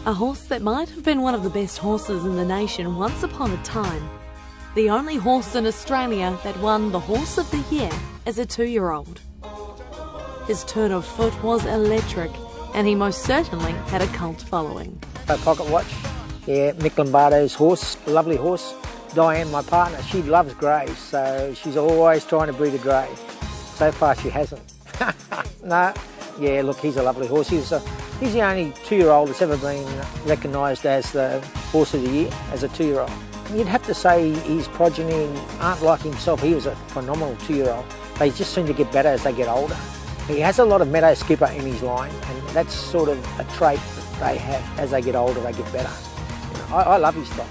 A horse that might have been one of the best horses in the nation once upon a time. The only horse in Australia that won the Horse of the Year as a 2-year-old. His turn of foot was electric, and he most certainly had a cult following. A pocket watch, yeah, Mick Lombardo's horse, lovely horse. Diane, my partner, she loves greys, so she's always trying to breed a grey. So far she hasn't. No, yeah, look, he's a lovely horse. He's the only 2-year-old that's ever been recognised as the Horse of the Year, as a 2-year-old. You'd have to say his progeny aren't like himself. He was a phenomenal 2-year-old. They just seem to get better as they get older. He has a lot of meadow skipper in his line, and that's sort of a trait that they have. As they get older, they get better. I love his stock.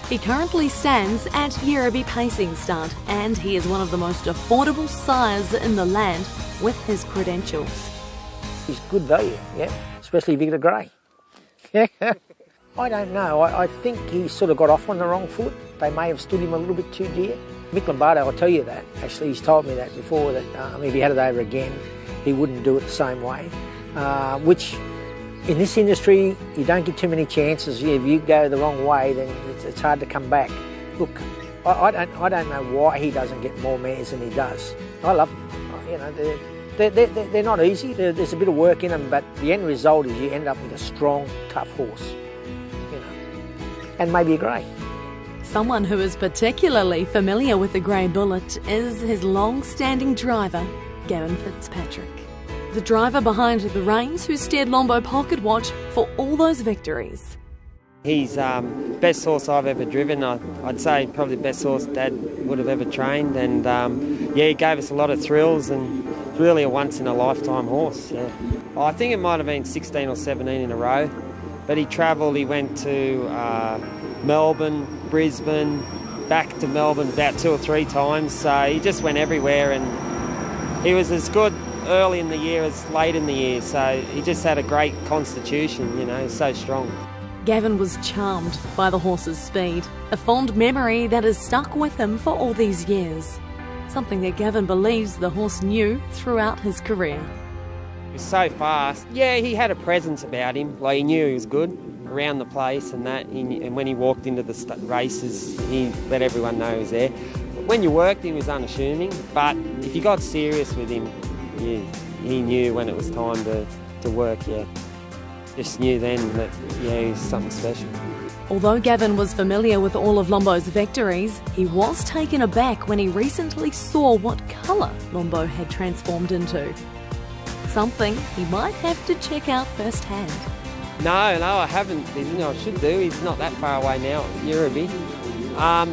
He currently stands at Yirribee Pacing Stud, and he is one of the most affordable sires in the land with his credentials. He's good value, yeah, especially if you get a grey. I don't know. I think he sort of got off on the wrong foot. They may have stood him a little bit too dear. Mick Lombardo, I'll tell you that. Actually, he's told me that before, that if he had it over again, he wouldn't do it the same way. Which, in this industry, you don't get too many chances. If you go the wrong way, then it's hard to come back. Look, I don't know why he doesn't get more mares than he does. I love them. You know, they're not easy. There's a bit of work in them, but the end result is you end up with a strong, tough horse. You know, and maybe a grey. Someone who is particularly familiar with the Grey Bullet is his long-standing driver, Gavin Fitzpatrick. The driver behind the reins who steered Lombo Pocket Watch for all those victories. He's best horse I've ever driven. I'd say probably the best horse Dad would have ever trained, and yeah, he gave us a lot of thrills, and really a once-in-a-lifetime horse. Yeah. I think it might have been 16 or 17 in a row, but he travelled. He went to Melbourne, Brisbane, back to Melbourne about 2 or 3 times, so he just went everywhere, and he was as good early in the year as late in the year, so he just had a great constitution, you know, so strong. Gavin was charmed by the horse's speed, a fond memory that has stuck with him for all these years. Something that Gavin believes the horse knew throughout his career. He was so fast. Yeah, he had a presence about him, like he knew he was good around the place and that, and when he walked into the races, he let everyone know he was there. When you worked, he was unassuming, but if you got serious with him, he knew when it was time to work, yeah. Just knew then that, yeah, he was something special. Although Gavin was familiar with all of Lombo's victories, he was taken aback when he recently saw what colour Lombo had transformed into. Something he might have to check out firsthand. No, I haven't. I should do. He's not that far away now, Yirribee.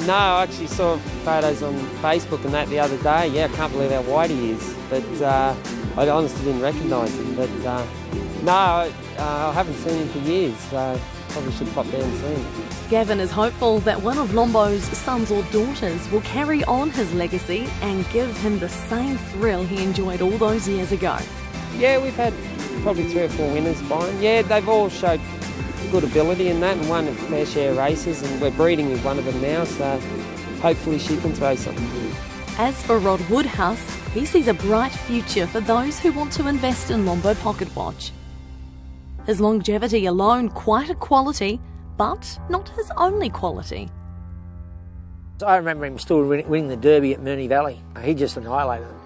No, I actually saw photos on Facebook and that the other day. Yeah, I can't believe how white he is. But I honestly didn't recognise him. But no, I haven't seen him for years, so probably should pop down and see him. Gavin is hopeful that one of Lombo's sons or daughters will carry on his legacy and give him the same thrill he enjoyed all those years ago. Yeah, we've had probably 3 or 4 winners by him. Yeah, they've all showed good ability in that and won a fair share of races, and we're breeding with one of them now, so hopefully she can throw something. As for Rod Woodhouse, he sees a bright future for those who want to invest in Lombo Pocket Watch. His longevity alone quite a quality, but not his only quality. I remember him still winning the Derby at Moonee Valley. He just annihilated them.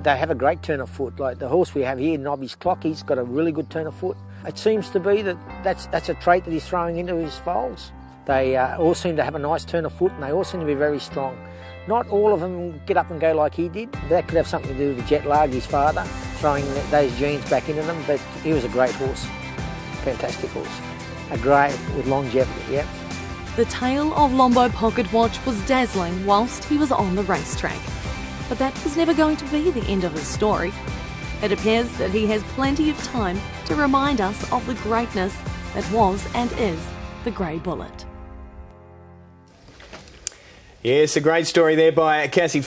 They have a great turn of foot. Like the horse we have here, Nobby's Clock, he's got a really good turn of foot. It seems to be that's a trait that he's throwing into his foals. They all seem to have a nice turn of foot, and they all seem to be very strong. Not all of them get up and go like he did. That could have something to do with the jet lag, his father, throwing those genes back into them, but he was a great horse. Fantastic horse. A grey with longevity, yeah. The tale of Lombo Pocket Watch was dazzling whilst he was on the racetrack. But that was never going to be the end of his story. It appears that he has plenty of time to remind us of the greatness that was and is the Grey Bullet. Yes, a great story there by Cassie.